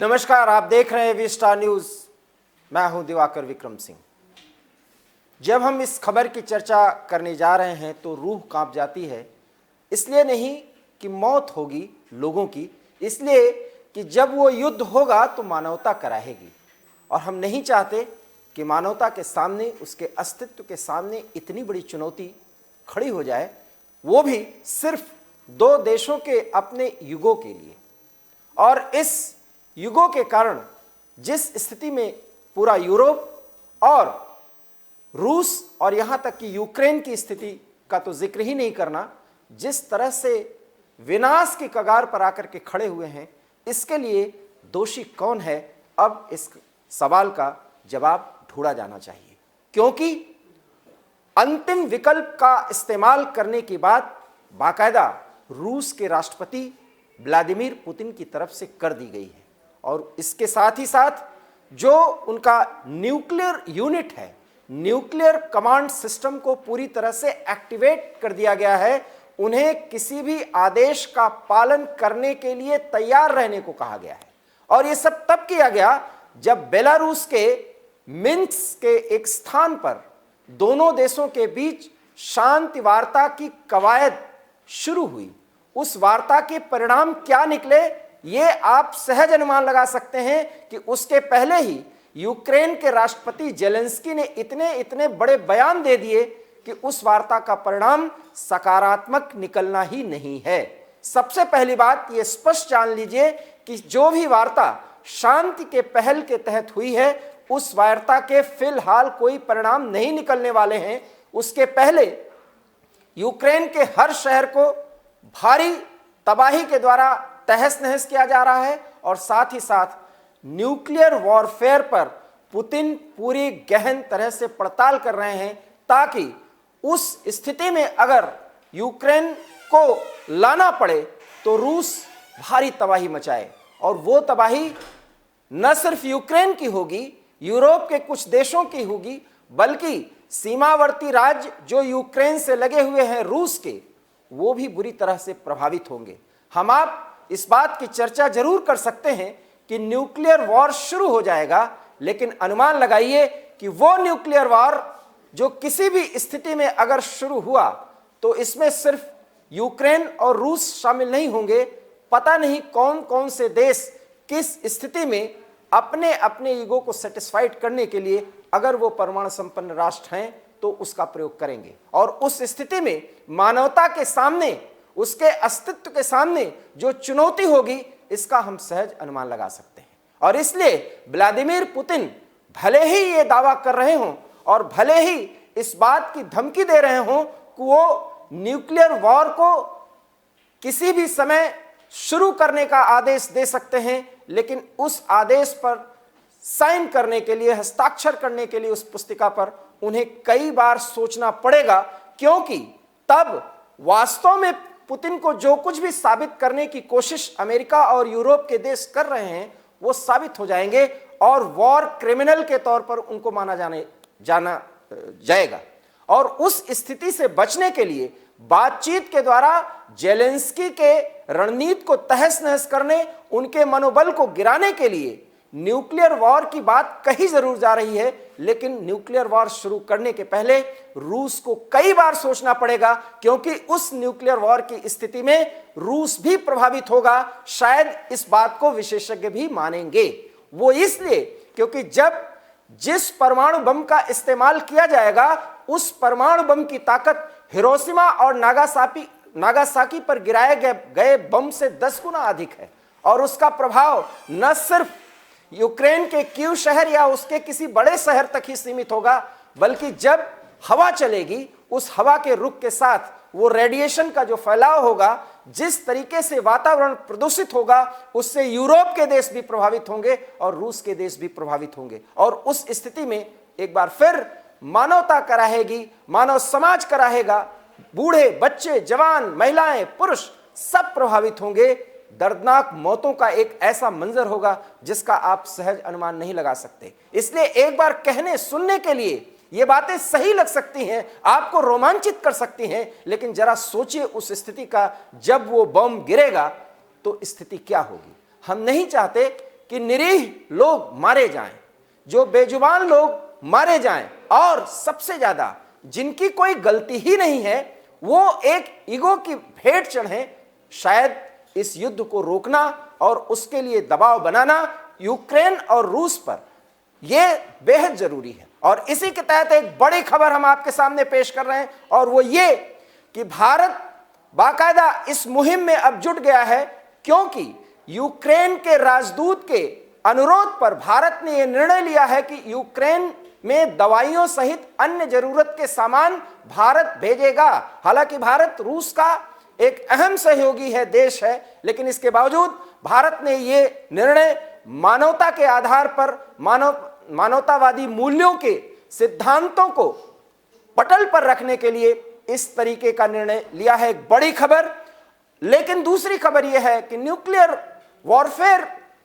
नमस्कार, आप देख रहे हैं वी स्टार न्यूज। मैं हूं दिवाकर विक्रम सिंह। जब हम इस खबर की चर्चा करने जा रहे हैं तो रूह कांप जाती है। इसलिए नहीं कि मौत होगी लोगों की, इसलिए कि जब वो युद्ध होगा तो मानवता कराहेगी। और हम नहीं चाहते कि मानवता के सामने, उसके अस्तित्व के सामने इतनी बड़ी चुनौती खड़ी हो जाए, वो भी सिर्फ दो देशों के अपने युगों के लिए। और इस युगों के कारण जिस स्थिति में पूरा यूरोप और रूस और यहाँ तक कि यूक्रेन की स्थिति का तो जिक्र ही नहीं करना, जिस तरह से विनाश की कगार पर आकर के खड़े हुए हैं, इसके लिए दोषी कौन है? अब इस सवाल का जवाब ढूंढा जाना चाहिए, क्योंकि अंतिम विकल्प का इस्तेमाल करने की बात बाकायदा रूस के राष्ट्रपति व्लादिमीर पुतिन की तरफ से कर दी गई है। और इसके साथ ही साथ जो उनका न्यूक्लियर यूनिट है, न्यूक्लियर कमांड सिस्टम को पूरी तरह से एक्टिवेट कर दिया गया है। उन्हें किसी भी आदेश का पालन करने के लिए तैयार रहने को कहा गया है। और यह सब तब किया गया जब बेलारूस के मिन्स्क के एक स्थान पर दोनों देशों के बीच शांति वार्ता की कवायद शुरू हुई। उस वार्ता के परिणाम क्या निकले, ये आप सहज अनुमान लगा सकते हैं कि उसके पहले ही यूक्रेन के राष्ट्रपति जेलेंस्की ने इतने बड़े बयान दे दिए कि उस वार्ता का परिणाम सकारात्मक निकलना ही नहीं है। सबसे पहली बात ये स्पष्ट जान लीजिए कि जो भी वार्ता शांति के पहल के तहत हुई है, उस वार्ता के फिलहाल कोई परिणाम नहीं निकलने वाले हैं। उसके पहले यूक्रेन के हर शहर को भारी तबाही के द्वारा तहस नहस किया जा रहा है। और साथ ही साथ न्यूक्लियर वॉरफेयर पर पुतिन पूरी गहन तरह से पड़ताल कर रहे हैं, ताकि उस स्थिति में अगर यूक्रेन को लाना पड़े तो रूस भारी तबाही मचाए। और वो तबाही न सिर्फ यूक्रेन की होगी, यूरोप के कुछ देशों की होगी, बल्कि सीमावर्ती राज्य जो यूक्रेन से लगे हुए हैं रूस के, वो भी बुरी तरह से प्रभावित होंगे। हम आप इस बात की चर्चा जरूर कर सकते हैं कि न्यूक्लियर वॉर शुरू हो जाएगा, लेकिन अनुमान लगाइए कि वो न्यूक्लियर वॉर जो किसी भी स्थिति में अगर शुरू हुआ तो इसमें सिर्फ यूक्रेन और रूस शामिल नहीं होंगे। पता नहीं कौन कौन से देश किस स्थिति में अपने अपने ईगो को सेटिस्फाइड करने के लिए, अगर वो परमाणु संपन्न राष्ट्र हैं, तो उसका प्रयोग करेंगे। और उस स्थिति में मानवता के सामने, उसके अस्तित्व के सामने जो चुनौती होगी, इसका हम सहज अनुमान लगा सकते हैं। और इसलिए व्लादिमीर पुतिन भले ही ये दावा कर रहे हों और भले ही इस बात की धमकी दे रहे हों कि वो न्यूक्लियर वॉर को किसी भी समय शुरू करने का आदेश दे सकते हैं, लेकिन उस आदेश पर साइन करने के लिए, हस्ताक्षर करने के लिए उस पुस्तिका पर उन्हें कई बार सोचना पड़ेगा, क्योंकि तब वास्तव में पुतिन को जो कुछ भी साबित करने की कोशिश अमेरिका और यूरोप के देश कर रहे हैं, वो साबित हो जाएंगे और वॉर क्रिमिनल के तौर पर उनको माना जाना जाएगा। और उस स्थिति से बचने के लिए बातचीत के द्वारा जेलेंस्की के रणनीति को तहस नहस करने, उनके मनोबल को गिराने के लिए न्यूक्लियर वॉर की बात कही जरूर जा रही है, लेकिन न्यूक्लियर वॉर शुरू करने के पहले रूस को कई बार सोचना पड़ेगा, क्योंकि उस न्यूक्लियर वॉर की स्थिति में रूस भी प्रभावित होगा। शायद इस बात को विशेषज्ञ भी मानेंगे। वो इसलिए क्योंकि जिस परमाणु बम का इस्तेमाल किया जाएगा, उस परमाणु बम की ताकत हिरोशिमा और नागासाकी पर गिराए गए बम से 10 गुना अधिक है। और उसका प्रभाव न सिर्फ यूक्रेन के कीव शहर या उसके किसी बड़े शहर तक ही सीमित होगा, बल्कि जब हवा चलेगी, उस हवा के रुख के साथ वो रेडिएशन का जो फैलाव होगा, जिस तरीके से वातावरण प्रदूषित होगा, उससे यूरोप के देश भी प्रभावित होंगे और रूस के देश भी प्रभावित होंगे। और उस स्थिति में एक बार फिर मानवता कराहेगी, मानव समाज कराहेगा, बूढ़े, बच्चे, जवान, महिलाएं, पुरुष सब प्रभावित होंगे। दर्दनाक मौतों का एक ऐसा मंजर होगा जिसका आप सहज अनुमान नहीं लगा सकते। इसलिए एक बार कहने सुनने के लिए ये बातें सही लग सकती हैं, आपको रोमांचित कर सकती हैं, लेकिन जरा सोचिए उस स्थिति का, जब वो बम गिरेगा तो स्थिति क्या होगी। हम नहीं चाहते कि निरीह लोग मारे जाएं, जो बेजुबान लोग मारे जाएं, और सबसे ज्यादा जिनकी कोई गलती ही नहीं है वो एक ईगो की भेंट चढ़े। शायद इस युद्ध को रोकना और उसके लिए दबाव बनाना यूक्रेन और रूस पर यह बेहद जरूरी है। और इसी के तहत एक बड़ी खबर हम आपके सामने पेश कर रहे हैं, और वो ये कि भारत बाकायदा इस मुहिम में अब जुट गया है, क्योंकि यूक्रेन के राजदूत के अनुरोध पर भारत ने यह निर्णय लिया है कि यूक्रेन में दवाइयों सहित अन्य जरूरत के सामान भारत भेजेगा। हालांकि भारत रूस का एक अहम सहयोगी है, देश है, लेकिन इसके बावजूद भारत ने यह निर्णय मानवता के आधार पर, मानवतावादी मूल्यों के सिद्धांतों को पटल पर रखने के लिए इस तरीके का निर्णय लिया है। एक बड़ी खबर। लेकिन दूसरी खबर यह है कि न्यूक्लियर वॉरफेयर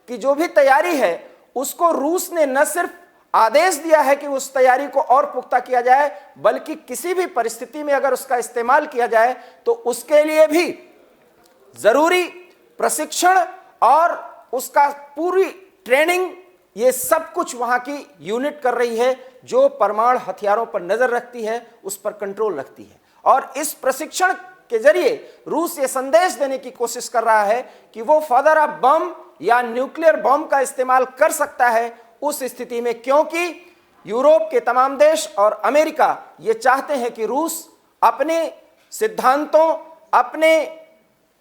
की जो भी तैयारी है उसको रूस ने न सिर्फ आदेश दिया है कि उस तैयारी को और पुख्ता किया जाए, बल्कि किसी भी परिस्थिति में अगर उसका इस्तेमाल किया जाए तो उसके लिए भी जरूरी प्रशिक्षण और उसका पूरी ट्रेनिंग, ये सब कुछ वहां की यूनिट कर रही है जो परमाणु हथियारों पर नजर रखती है, उस पर कंट्रोल रखती है। और इस प्रशिक्षण के जरिए रूस ये संदेश देने की कोशिश कर रहा है कि वो फादर ऑफ बम या न्यूक्लियर बम का इस्तेमाल कर सकता है उस स्थिति में, क्योंकि यूरोप के तमाम देश और अमेरिका ये चाहते हैं कि रूस अपने सिद्धांतों, अपने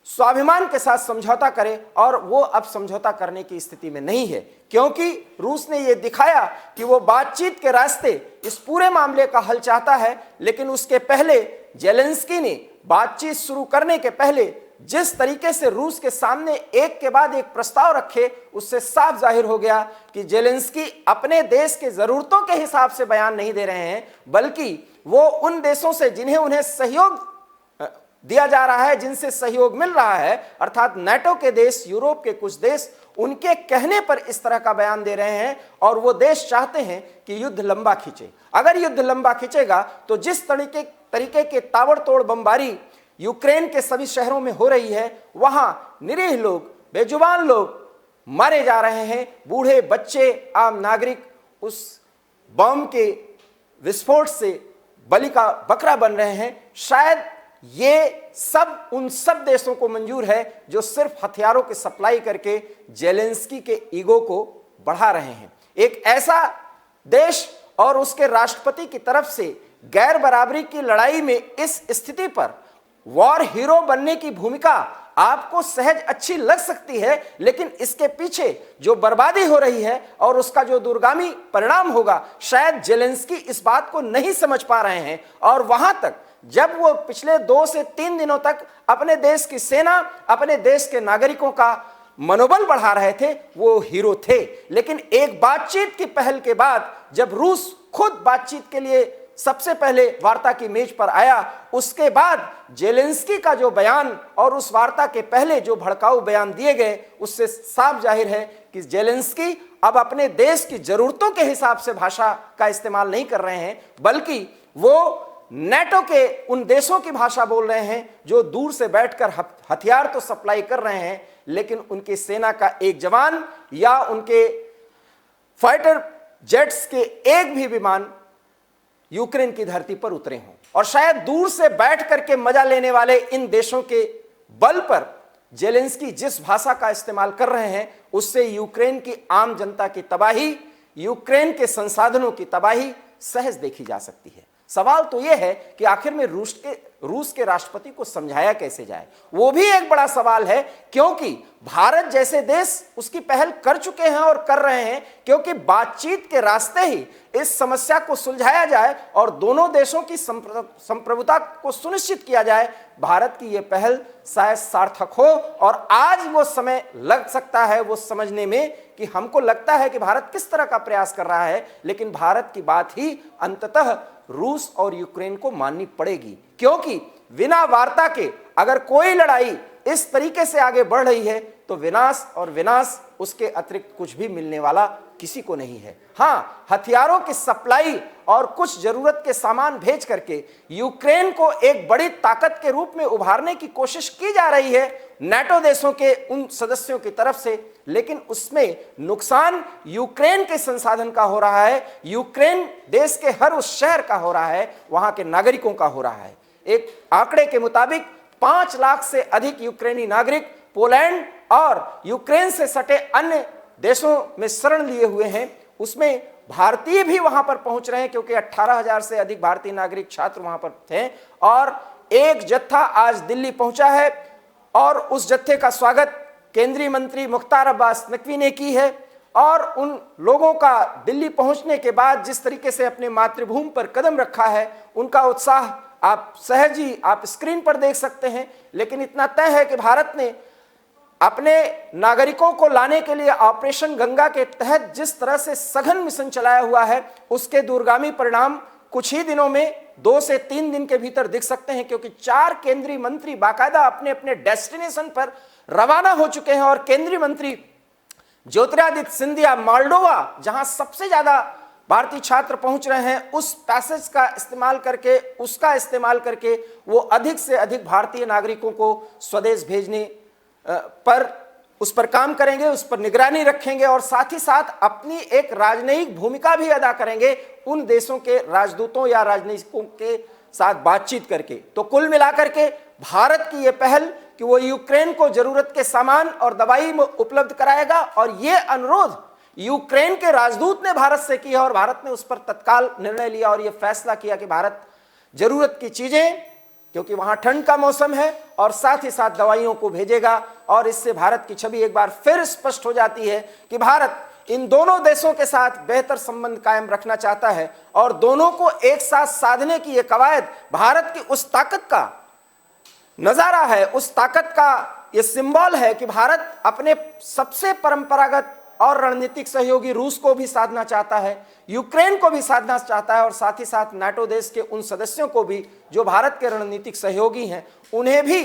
स्वाभिमान के साथ समझौता करे, और वो अब समझौता करने की स्थिति में नहीं है, क्योंकि रूस ने ये दिखाया कि वो बातचीत के रास्ते इस पूरे मामले का हल चाहता है। लेकिन उसके पहले जेलेंस्की ने बातचीत शुरू करने के पहले जिस तरीके से रूस के सामने एक के बाद एक प्रस्ताव रखे, उससे साफ जाहिर हो गया कि जेलेंस्की अपने देश के जरूरतों के हिसाब से बयान नहीं दे रहे हैं, बल्कि वो उन देशों से जिन्हें उन्हें सहयोग दिया जा रहा है, जिनसे सहयोग मिल रहा है, अर्थात नाटो के देश, यूरोप के कुछ देश, उनके कहने पर इस तरह का बयान दे रहे हैं। और वो देश चाहते हैं कि युद्ध लंबा खींचे। अगर युद्ध लंबा खींचेगा तो जिस तरीके के ताबड़तोड़ बमबारी यूक्रेन के सभी शहरों में हो रही है, वहां निरीह लोग, बेजुबान लोग मारे जा रहे हैं, बूढ़े, बच्चे, आम नागरिक उस बम के विस्फोट से बलि का बकरा बन रहे हैं। शायद ये सब उन सब देशों को मंजूर है जो सिर्फ हथियारों की सप्लाई करके जेलेंस्की के ईगो को बढ़ा रहे हैं। एक ऐसा देश और उसके राष्ट्रपति की तरफ से गैर बराबरी की लड़ाई में इस स्थिति पर वॉर हीरो बनने की भूमिका आपको सहज अच्छी लग सकती है, लेकिन इसके पीछे जो बर्बादी हो रही है और उसका जो दूरगामी परिणाम होगा, शायद जेलेंस्की इस बात को नहीं समझ पा रहे हैं। और वहां तक जब वो पिछले 2 से 3 दिनों तक अपने देश की सेना, अपने देश के नागरिकों का मनोबल बढ़ा रहे थे, वो हीरो थे। लेकिन एक बातचीत की पहल के बाद जब रूस खुद बातचीत के लिए सबसे पहले वार्ता की मेज पर आया, उसके बाद जेलेंस्की का जो बयान और उस वार्ता के पहले जो भड़काऊ बयान दिए गए, उससे साफ जाहिर है कि जेलेंस्की अब अपने देश की जरूरतों के हिसाब से भाषा का इस्तेमाल नहीं कर रहे हैं, बल्कि वो नाटो के उन देशों की भाषा बोल रहे हैं जो दूर से बैठकर हथियार तो सप्लाई कर रहे हैं, लेकिन उनकी सेना का एक जवान या उनके फाइटर जेट्स के एक भी विमान यूक्रेन की धरती पर उतरे हों। और शायद दूर से बैठ करके मजा लेने वाले इन देशों के बल पर जेलेंस्की जिस भाषा का इस्तेमाल कर रहे हैं, उससे यूक्रेन की आम जनता की तबाही, यूक्रेन के संसाधनों की तबाही सहज देखी जा सकती है। सवाल तो यह है कि आखिर में रूस के राष्ट्रपति को समझाया कैसे जाए, वो भी एक बड़ा सवाल है, क्योंकि भारत जैसे देश उसकी पहल कर चुके हैं और कर रहे हैं, क्योंकि बातचीत के रास्ते ही इस समस्या को सुलझाया जाए और दोनों देशों की संप्रभुता को सुनिश्चित किया जाए। भारत की यह पहल शायद सार्थक हो, और आज वो समय लग सकता है वो समझने में कि हमको लगता है कि भारत किस तरह का प्रयास कर रहा है, लेकिन भारत की बात ही अंततः रूस और यूक्रेन को माननी पड़ेगी, क्योंकि बिना वार्ता के अगर कोई लड़ाई इस तरीके से आगे बढ़ रही है तो विनाश, और विनाश उसके अतिरिक्त कुछ भी मिलने वाला किसी को नहीं है। हां, हथियारों की सप्लाई और कुछ जरूरत के सामान भेज करके यूक्रेन को एक बड़ी ताकत के रूप में उभारने की कोशिश की जा रही है नाटो देशों के उन सदस्यों की तरफ से, लेकिन उसमें नुकसान यूक्रेन के संसाधन का हो रहा है, यूक्रेन देश के हर उस शहर का हो रहा है, वहां के नागरिकों का हो रहा है। एक आंकड़े के मुताबिक 5 लाख से अधिक यूक्रेनी नागरिक पोलैंड और यूक्रेन से सटे अन्य देशों में शरण लिए हुए हैं। उसमें भारतीय भी वहां पर पहुंच रहे हैं, क्योंकि 18,000 से अधिक भारतीय नागरिक छात्र वहां पर थे। और एक जत्था आज दिल्ली पहुंचा है और उस जत्थे का स्वागत केंद्रीय मंत्री मुख्तार अब्बास नकवी ने की है। और उन लोगों का दिल्ली पहुंचने के बाद जिस तरीके से अपने मातृभूमि पर कदम रखा है, उनका उत्साह आप सहज ही आप स्क्रीन पर देख सकते हैं। लेकिन इतना तय है कि भारत ने अपने नागरिकों को लाने के लिए ऑपरेशन गंगा के तहत जिस तरह से सघन मिशन चलाया हुआ है, उसके दूरगामी परिणाम कुछ ही दिनों में 2 से 3 दिन के भीतर दिख सकते हैं, क्योंकि 4 केंद्रीय मंत्री बाकायदा अपने अपने डेस्टिनेशन पर रवाना हो चुके हैं। और केंद्रीय मंत्री ज्योतिरादित्य सिंधिया मोल्डोवा, जहां सबसे ज्यादा भारतीय छात्र पहुंच रहे हैं, उस पैसेज का इस्तेमाल करके, उसका इस्तेमाल करके वो अधिक से अधिक भारतीय नागरिकों को स्वदेश भेजने पर उस पर काम करेंगे, उस पर निगरानी रखेंगे और साथ ही साथ अपनी एक राजनयिक भूमिका भी अदा करेंगे उन देशों के राजदूतों या राजनयिकों के साथ बातचीत करके। तो कुल मिलाकर के भारत की यह पहल कि वो यूक्रेन को जरूरत के सामान और दवाई उपलब्ध कराएगा, और ये अनुरोध यूक्रेन के राजदूत ने भारत से किया और भारत ने उस पर तत्काल निर्णय लिया और यह फैसला किया कि भारत जरूरत की चीजें, क्योंकि वहां ठंड का मौसम है, और साथ ही साथ दवाइयों को भेजेगा। और इससे भारत की छवि एक बार फिर स्पष्ट हो जाती है कि भारत इन दोनों देशों के साथ बेहतर संबंध कायम रखना चाहता है और दोनों को एक साथ साधने की यह कवायद भारत की उस ताकत का नजारा है, उस ताकत का यह सिंबल है कि भारत अपने सबसे परंपरागत और रणनीतिक सहयोगी रूस को भी साधना चाहता है, यूक्रेन को भी साधना चाहता है, और साथ ही साथ नाटो देश के उन सदस्यों को भी जो भारत के रणनीतिक सहयोगी हैं, उन्हें भी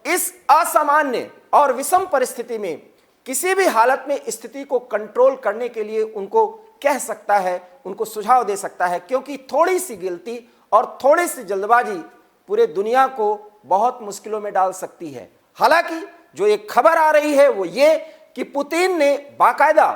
इस असामान्य और विषम परिस्थिति में किसी भी हालत में स्थिति को कंट्रोल करने के लिए उनको कह सकता है, उनको सुझाव दे सकता है। क्योंकि थोड़ी सी गलती और थोड़ी सी जल्दबाजी पूरे दुनिया को बहुत मुश्किलों में डाल सकती है। हालांकि जो एक खबर आ रही है वो ये कि पुतिन ने बाकायदा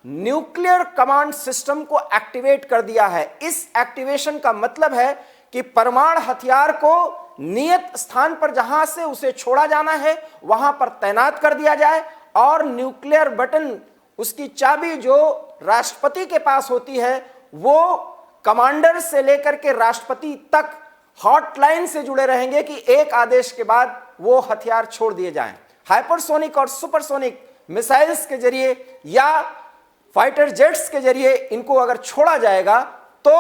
न्यूक्लियर कमांड सिस्टम को एक्टिवेट कर दिया है। इस एक्टिवेशन का मतलब है कि परमाणु हथियार को नियत स्थान पर जहां से उसे छोड़ा जाना है वहां पर तैनात कर दिया जाए, और न्यूक्लियर बटन, उसकी चाबी जो राष्ट्रपति के पास होती है, वो कमांडर से लेकर के राष्ट्रपति तक हॉटलाइन से जुड़े रहेंगे कि एक आदेश के बाद वो हथियार छोड़ दिए जाएं। हाइपरसोनिक और सुपरसोनिक मिसाइल्स के जरिए या फाइटर जेट्स के जरिए इनको अगर छोड़ा जाएगा तो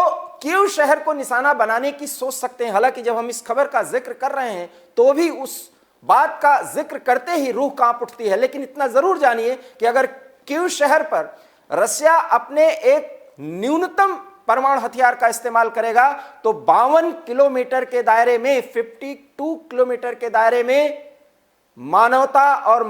कीव शहर को निशाना बनाने की सोच सकते हैं। हालांकि जब हम इस खबर का जिक्र कर रहे हैं तो भी उस बात का जिक्र करते ही रूह कांप उठती है। लेकिन इतना जरूर जानिए कि अगर कीव शहर पर रशिया अपने एक न्यूनतम परमाणु हथियार का इस्तेमाल करेगा तो 52 किलोमीटर के दायरे में, 52 किलोमीटर के दायरे में मानवता और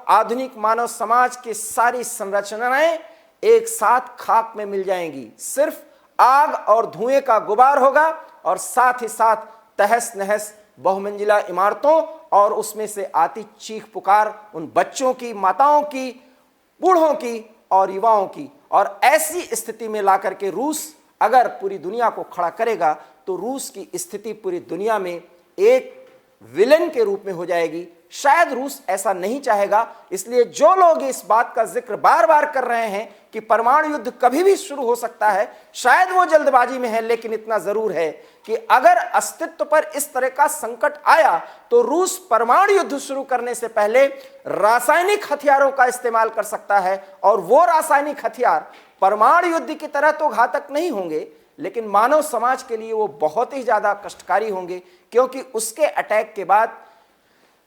आधुनिक मानव समाज की सारी संरचनाएं एक साथ खाक में मिल जाएंगी। सिर्फ आग और धुएं का गुबार होगा और साथ ही साथ तहस नहस बहुमंजिला इमारतों और उसमें से आती चीख पुकार उन बच्चों की, माताओं की, बूढ़ों की और युवाओं की। और ऐसी स्थिति में लाकर के रूस अगर पूरी दुनिया को खड़ा करेगा तो रूस की स्थिति पूरी दुनिया में एक विलेन के रूप में हो जाएगी। शायद रूस ऐसा नहीं चाहेगा, इसलिए जो लोग इस बात का जिक्र बार बार कर रहे हैं कि परमाणु युद्ध कभी भी शुरू हो सकता है, शायद वो जल्दबाजी में है। लेकिन इतना जरूर है कि अगर अस्तित्व पर इस तरह का संकट आया तो रूस परमाणु युद्ध शुरू करने से पहले रासायनिक हथियारों का इस्तेमाल कर सकता है। और वो रासायनिक हथियार परमाणु युद्ध की तरह तो घातक नहीं होंगे, लेकिन मानव समाज के लिए वो बहुत ही ज्यादा कष्टकारी होंगे, क्योंकि उसके अटैक के बाद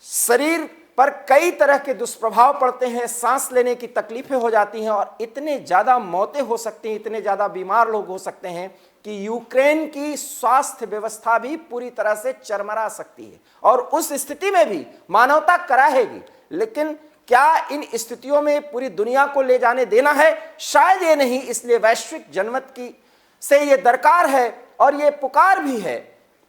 शरीर पर कई तरह के दुष्प्रभाव पड़ते हैं, सांस लेने की तकलीफें हो जाती हैं और इतने ज्यादा मौतें हो सकती हैं, इतने ज्यादा बीमार लोग हो सकते हैं कि यूक्रेन की स्वास्थ्य व्यवस्था भी पूरी तरह से चरमरा सकती है। और उस स्थिति में भी मानवता कराहेगी। लेकिन क्या इन स्थितियों में पूरी दुनिया को ले जाने देना है? शायद ये नहीं। इसलिए वैश्विक जनमत की से ये दरकार है और ये पुकार भी है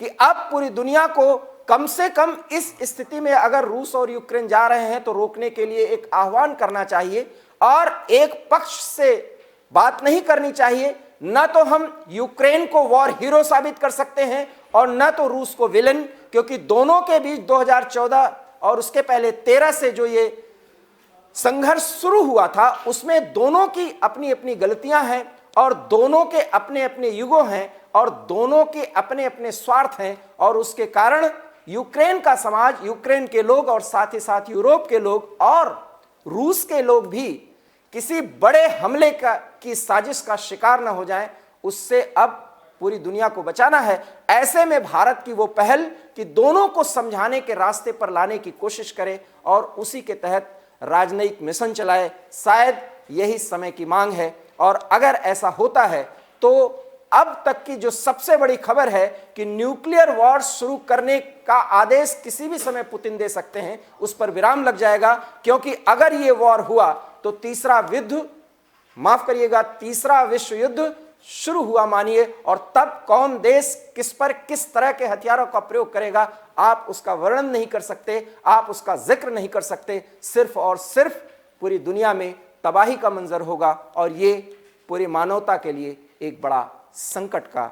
कि अब पूरी दुनिया को कम से कम इस स्थिति में अगर रूस और यूक्रेन जा रहे हैं तो रोकने के लिए एक आह्वान करना चाहिए और एक पक्ष से बात नहीं करनी चाहिए। न तो हम यूक्रेन को वॉर हीरो साबित कर सकते हैं और न तो रूस को विलन, क्योंकि दोनों के बीच 2014 और उसके पहले 13 से जो ये संघर्ष शुरू हुआ था उसमें दोनों की अपनी अपनी गलतियां हैं और दोनों के अपने अपने युगों हैं और दोनों के अपने अपने स्वार्थ हैं और उसके कारण यूक्रेन का समाज, यूक्रेन के लोग और साथ ही साथ यूरोप के लोग और रूस के लोग भी किसी बड़े हमले की साजिश का शिकार न हो जाएं, उससे अब पूरी दुनिया को बचाना है। ऐसे में भारत की वो पहल कि दोनों को समझाने के रास्ते पर लाने की कोशिश करे और उसी के तहत राजनयिक मिशन चलाए, शायद यही समय की मांग है। और अगर ऐसा होता है तो अब तक की जो सबसे बड़ी खबर है कि न्यूक्लियर वॉर शुरू करने का आदेश किसी भी समय पुतिन दे सकते हैं, उस पर विराम लग जाएगा। क्योंकि अगर ये वॉर हुआ तो तीसरा विश्व युद्ध शुरू हुआ मानिए, और तब कौन देश किस पर किस तरह के हथियारों का प्रयोग करेगा आप उसका वर्णन नहीं कर सकते, आप उसका जिक्र नहीं कर सकते। सिर्फ और सिर्फ पूरी दुनिया में तबाही का मंजर होगा और ये पूरी मानवता के लिए एक बड़ा संकट का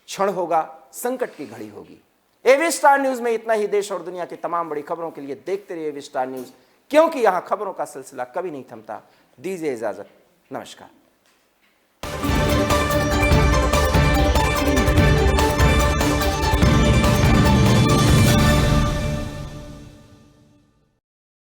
क्षण होगा, संकट की घड़ी होगी। एवी स्टार न्यूज में इतना ही। देश और दुनिया की तमाम बड़ी खबरों के लिए देखते रहिए एवी स्टार न्यूज, क्योंकि यहां खबरों का सिलसिला कभी नहीं थमता। दीजिए इजाजत, नमस्कार।